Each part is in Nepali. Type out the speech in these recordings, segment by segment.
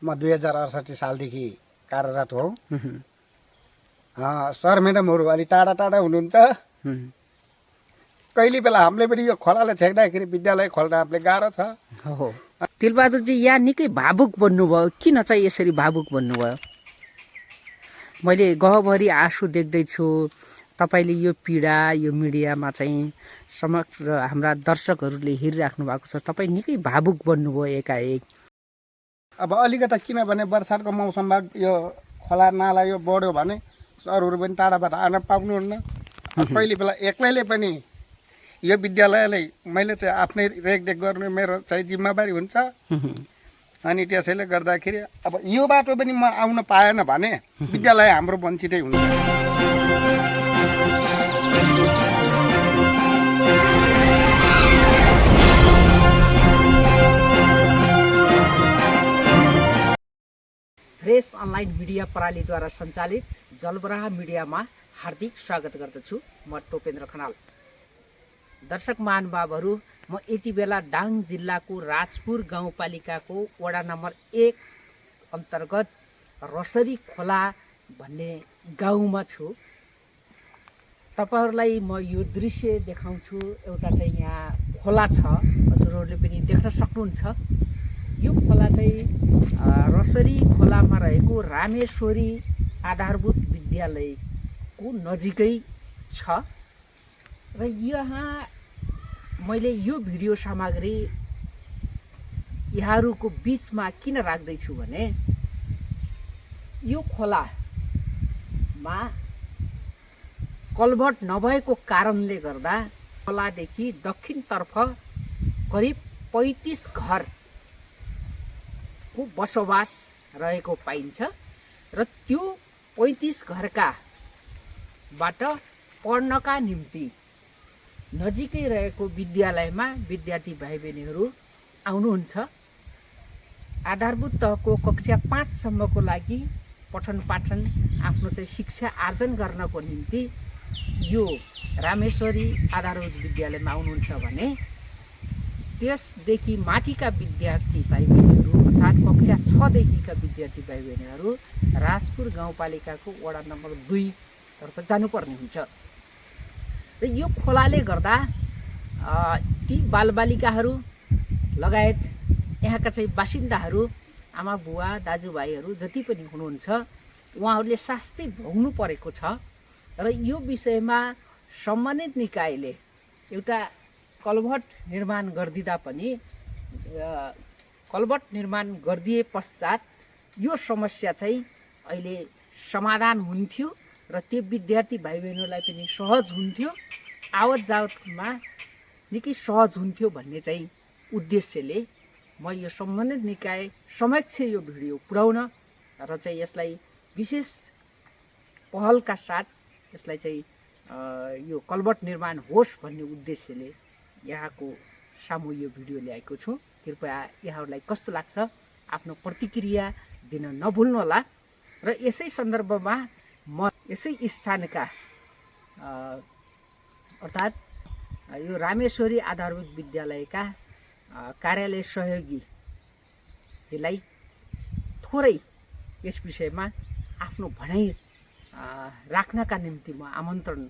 म 2068 सालदेखि कार्यरत हो। सर म्याडमहरू अलि टाढा टाढा हुनुहुन्छ। कहिले बेला हामीले पनि यो खोलाले छेक्दाखेरि विद्यालय खोल्न हामीले गाह्रो छ। हो तिलबहादुरजी यहाँ निकै भावुक बन्नुभयो, किन चाहिँ यसरी भावुक बन्नुभयो? मैले गहभरि आँसु देख्दैछु। तपाईँले यो पीडा यो मिडियामा चाहिँ समग्र हाम्रा दर्शकहरूले हेरिराख्नु भएको छ। तपाईँ निकै भावुक बन्नुभयो एकाएक। अब अलिकता किनभने बर्सातको मौसममा यो खोला नाला यो बढ्यो भने सरहरू पनि टाढाबाट आन पाउनुहुन्न। कहिले बेला एक्लैले पनि यो विद्यालयलाई मैले चाहिँ आफ्नै रेखदेख गर्नु मेरो चाहिँ जिम्मेवारी हुन्छ। अनि त्यसैले गर्दाखेरि अब यो बाटो पनि म आउन पाएन भने विद्यालय हाम्रो वञ्चितै हुन्छ। प्रेस अनलाइन मिडिया प्रणालीद्वारा सञ्चालित जलबराह मिडियामा हार्दिक स्वागत गर्दछु। म टोपेन्द्र खनाल। दर्शक महानुभावहरू, म यति बेला दाङ जिल्लाको राजपुर गाउँपालिकाको वडा नम्बर 1 अन्तर्गत रसरी खोला भन्ने गाउँमा छु। तपाईहरूलाई म यो दृश्य देखाउँछु। एउटा चाहिँ यहाँ खोला छ, हजुरहरूले पनि देख्न सक्नुहुन्छ। यो खोला चाहिँ रसरी खोलामा रहेको रामेश्वरी आधारभूत विद्यालयको नजिकै छ। र यहाँ मैले यो भिडियो सामग्री यहाँहरूको बिचमा किन राख्दैछु भने यो खोलामा कल्भर्ट नभएको कारणले गर्दा खोलादेखि दक्षिणतर्फ करिब 35 घरको बसोबास रहेको पाइन्छ। र त्यो 35 घरकाबाट पढ्नका निम्ति नजिकै रहेको विद्यालयमा विद्यार्थी भाइ बहिनीहरू आउनुहुन्छ। आधारभूत तहको कक्षा 5 सम्मको लागि पठन पाठन आफ्नो चाहिँ शिक्षा आर्जन गर्नको निम्ति यो रामेश्वरी आधारभूत विद्यालयमा आउनुहुन्छ भने त्यसदेखि माथिका विद्यार्थी भाइ बहिनीहरू अर्थात् कक्षा 6 देखिका विद्यार्थी भाइ बहिनीहरू राजपुर गाउँपालिकाको वडा नम्बर 2 तर्फ जानुपर्ने हुन्छ। र यो खोलाले गर्दा ती बालबालिकाहरू लगायत यहाँका चाहिँ बासिन्दाहरू, आमा बुवा दाजुभाइहरू जति पनि हुनुहुन्छ उहाँहरूले शास्ति भोग्नु परेको छ। र यो विषयमा सम्बन्धित निकायले एउटा कल्भर्ट निर्माण गरिदिँदा पनि कल्भर्ट निर्माण गरिदिए पश्चात यो समस्या चाहिँ अहिले समाधान हुन्थ्यो र त्यो विद्यार्थी भाइ बहिनीहरूलाई पनि सहज हुन्थ्यो, आवत जावतमा निकै सहज हुन्थ्यो भन्ने चाहिँ उद्देश्यले म यो सम्बन्धित निकाय समक्ष यो भिडियो पुर्याउन र चाहिँ यसलाई विशेष पहलका साथ यसलाई चाहिँ यो कल्भर्ट निर्माण होस् भन्ने उद्देश्यले यहाँको सामु यो भिडियो ल्याएको छु। कृपया यहाँहरूलाई कस्तो लाग्छ आफ्नो प्रतिक्रिया दिन नभुल्नुहोला। र यसै सन्दर्भमा म यसै स्थानका अर्थात् यो रामेश्वरी आधारभूत विद्यालयका कार्यालय सहयोगीलाई थोरै यस विषयमा आफ्नो भनाइ राख्नका निम्ति म आमन्त्रण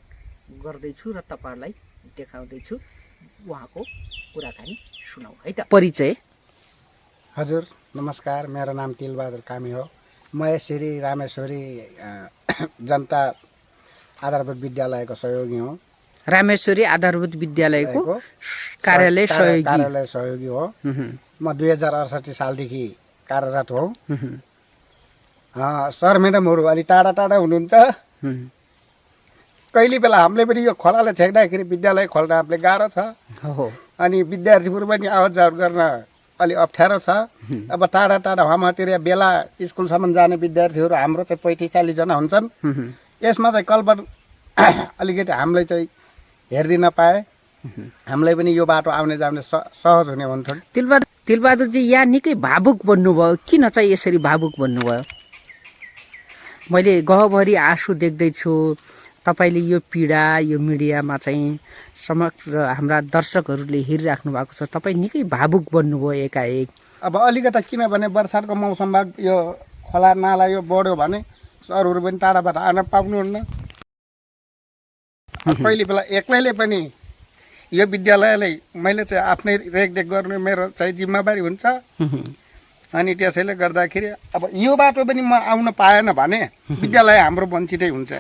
गर्दैछु र तपाईँहरूलाई देखाउँदैछु। उहाँको कुराकानी सुनौ है त। परिचय? हजुर नमस्कार, मेरो नाम तिलबहादुर कामी हो। म यसरी रामेश्वरी जनता आधारभूत विद्यालयको सहयोगी हुँ। रामेश्वरी आधारभूत विद्यालयको कार्यालय सहयोगी हो। म 2068 सालदेखि कार्यरत हो। सर म्याडमहरू अलि टाढा टाढा हुनुहुन्छ। कहिले बेला हामीले पनि यो खोलाले छेक्दाखेरि विद्यालय खोल्न हामीले गाह्रो छ। अनि विद्यार्थीहरू पनि आवत जावत गर्न अलि अप्ठ्यारो छ। अब टाढा टाढा वहाँतिर बेला स्कुलसम्म जाने विद्यार्थीहरू हाम्रो चाहिँ 35-40 जना हुन्छन्। यसमा चाहिँ कल्भर्ट अलिकति हामीलाई चाहिँ हेरिदिन पाए हामीलाई पनि यो बाटो आउने जाने सहज हुने हुन्थ्यो। तिलबहादुरजी यहाँ निकै भावुक बन्नुभयो, किन चाहिँ यसरी भावुक बन्नुभयो? मैले गहभरि आँसु देख्दैछु। तपाईँले यो पीडा यो मिडियामा चाहिँ समग्र हाम्रा दर्शकहरूले हेरिराख्नु भएको छ। तपाईँ निकै भावुक बन्नुभयो एकाएक। अब अलिकता किनभने बर्सातको मौसममा यो खोला नाला यो बढ्यो भने सरहरू पनि टाढाबाट आन पाउनुहुन्न। कहिले बेला एक्लैले पनि यो विद्यालयलाई मैले चाहिँ आफ्नै रेखदेख गर्नु मेरो चाहिँ जिम्मेवारी हुन्छ। अनि त्यसैले गर्दाखेरि अब यो बाटो पनि म आउन पाएन भने विद्यालय हाम्रो वञ्चितै हुन्छ।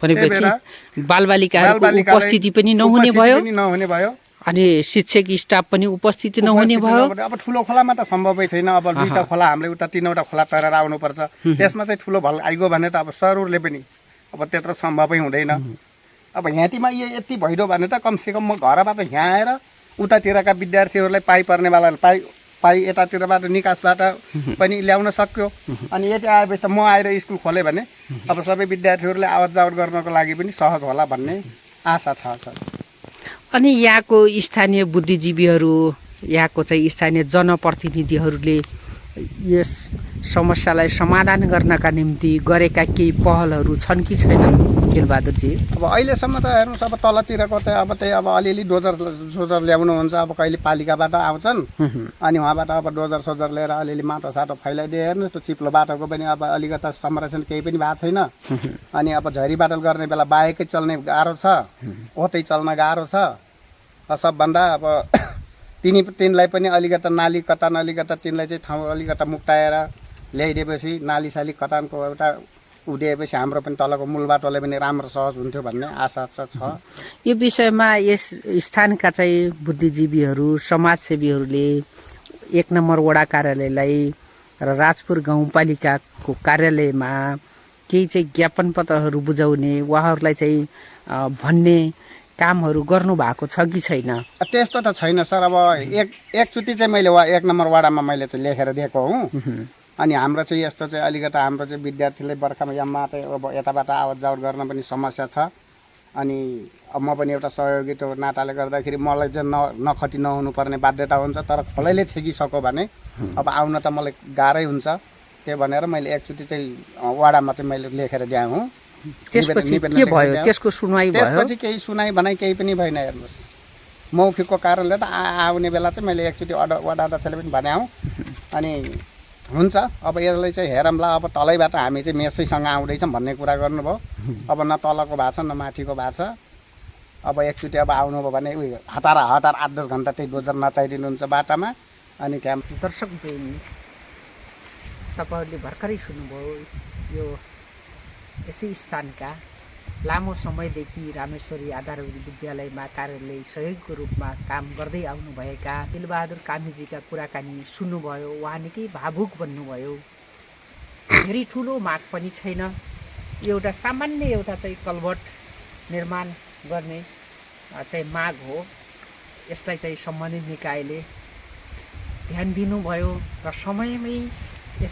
भनेपछि बालबालिकाहरूको उपस्थिति पनि नहुने भयो अनि शिक्षक स्टाफ पनि उपस्थिति नहुने भयो। अब ठुलो खोलामा त सम्भवै छैन। अब दुईटा खोला हामीले उता तीनवटा खोला तरेर आउनुपर्छ। त्यसमा चाहिँ ठुलो भल आइगयो भने त अब सरहरूले पनि अब त्यत्रो सम्भवै हुँदैन। अब यहाँतिमा यो यति भइदियो भने त कमसेकम म घरबाट यहाँ आएर उतातिरका विद्यार्थीहरूलाई पाइपर्नेवालालाई पाइ यतातिरबाट निकासबाट पनि ल्याउन सक्यो। अनि यति आएपछि त म आएर स्कुल खोलेँ भने अब सबै विद्यार्थीहरूले आवत जावत गर्नको लागि पनि सहज होला भन्ने आशा छ सर। अनि यहाँको स्थानीय बुद्धिजीवीहरू यहाँको चाहिँ स्थानीय जनप्रतिनिधिहरूले यस समस्यालाई समाधान गर्नका निम्ति गरेका केही पहलहरू छन् कि छैनन् खेलबहादुरजी? अब अहिलेसम्म त हेर्नुहोस् अब तलतिरको चाहिँ अब त्यही अब अलिअलि डोजर ल्याउनुहुन्छ। अब कहिले पालिकाबाट आउँछन् अनि उहाँबाट अब डोजर सोजर लिएर अलिअलि माटो साटो फैलाइदिए हेर्नुहोस्। त्यो चिप्लो बाटोको पनि अब अलिकता संरक्षण केही पनि भएको छैन। अनि अब झरी बाटो गर्ने बेला बाहेकै चल्ने गाह्रो छ, ओतै चल्न गाह्रो छ। सबभन्दा अब तिनलाई पनि अलिकता नाली कटान अलिकता तिनलाई चाहिँ ठाउँ अलिकता मुक्ताएर ल्याइदिएपछि नाली साली कटानको एउटा उदिएपछि हाम्रो पनि तलको मूल बाटोले पनि राम्रो सहज हुन्थ्यो भन्ने आशा छ। यो विषयमा यस स्थानका चाहिँ बुद्धिजीवीहरू समाजसेवीहरूले 1 नम्बर वडा कार्यालयलाई र राजपुर गाउँपालिकाको कार्यालयमा केही चाहिँ ज्ञापन पत्रहरू बुझाउने उहाँहरूलाई चाहिँ भन्ने कामहरू गर्नु भएको छ कि छैन? त्यस्तो त छैन सर। अब एकचोटि चाहिँ मैले 1 नम्बर वाडामा मैले चाहिँ लेखेर दिएको हुँ। अनि हाम्रो चाहिँ यस्तो चाहिँ अलिकता हाम्रो चाहिँ विद्यार्थीले बर्खामा याममा चाहिँ अब यताबाट आवत जावत गर्न पनि समस्या छ। अनि अब म पनि एउटा सहयोगी त्यो नाताले गर्दाखेरि मलाई चाहिँ नखटी नहुनु पर्ने बाध्यता हुन्छ। तर खोलैले छेकिसक्यो भने अब आउन त मलाई गाह्रै हुन्छ। त्यही भनेर मैले एकचोटि चाहिँ वाडामा चाहिँ मैले लेखेर दिएँ हुँ। त्यसपछि के भयो? त्यसको सुनवाई भयो? त्यसपछि केही सुनाइ भनाइ केही पनि भएन। हेर्नुहोस् मौखिकको कारणले त आउने बेला चाहिँ मैले एकचोटि वडा अध्यक्षले पनि भने हौँ। अनि हुन्छ अब यसलाई चाहिँ हेरौँला। अब तलैबाट हामी चाहिँ मेसैसँग आउँदैछौँ भन्ने कुरा गर्नुभयो। अब न तलको भएको छ न माथिको भएको छ। अब एकचोटि अब आउनुभयो भने उयो हतार 8-10 घन्टा त्यही डोजर नचाइदिनुहुन्छ बाटामा। अनि त्यहाँ दर्शक तपाईँहरूले भर्खरै सुन्नुभयो यो यसै स्थानका लामो समयदेखि रामेश्वरी आधारभूत विद्यालयमा कार्यालय सहयोगको रूपमा काम गर्दै आउनुभएका दिलबहादुर कामीजीका कुराकानी सुन्नुभयो। उहाँ निकै भावुक बन्नुभयो। धेरै ठुलो माग पनि छैन। एउटा सामान्य एउटा चाहिँ कल्भर्ट निर्माण गर्ने चाहिँ माग हो। यसलाई चाहिँ सम्बन्धित निकायले ध्यान दिनुभयो र समयमै यो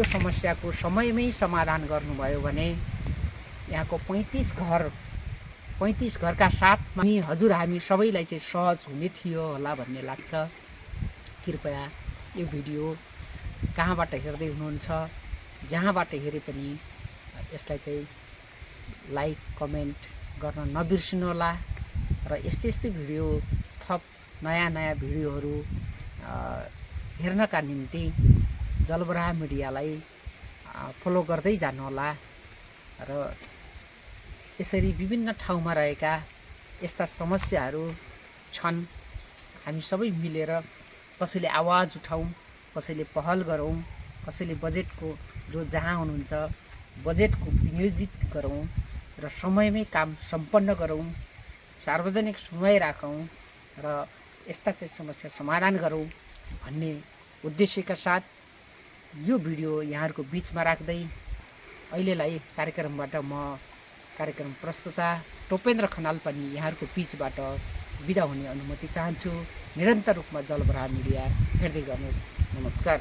समस्याको समयमै समाधान गर्नुभयो भने यहाँको 35 घरका साथमा हामी सबैलाई चाहिँ सहज हुने थियो होला भन्ने लाग्छ। कृपया यो भिडियो कहाँबाट हेर्दै हुनुहुन्छ जहाँबाट हेरे पनि यसलाई चाहिँ लाइक कमेन्ट गर्न नबिर्सिनुहोला। र यस्तै भिडियो थप नयाँ भिडियोहरू हेर्नका निम्ति जलबराह मिडियालाई फलो गर्दै जानुहोला। र यसरी विभिन्न ठाउँमा रहेका यस्ता समस्याहरू छन्। हामी सबै मिलेर कसैले आवाज उठाउँ, कसैले पहल गरौँ, कसैले बजेटको जो जहाँ हुनुहुन्छ बजेटको विनियोजित गरौँ र समयमै काम सम्पन्न गरौँ, सार्वजनिक सुनवाई राखौँ र यस्ता चाहिँ समस्या समाधान गरौँ भन्ने उद्देश्यका साथ यो भिडियो यहाँहरूको बिचमा राख्दै अहिलेलाई कार्यक्रमबाट म कार्यक्रम प्रस्तुता टोपेन्द्र खनाल पनि यहाँहरूको बिचबाट बिदा हुने अनुमति चाहन्छु। निरन्तर रूपमा जलबराह मिडिया हेर्दै गर्नुहोस्। नमस्कार।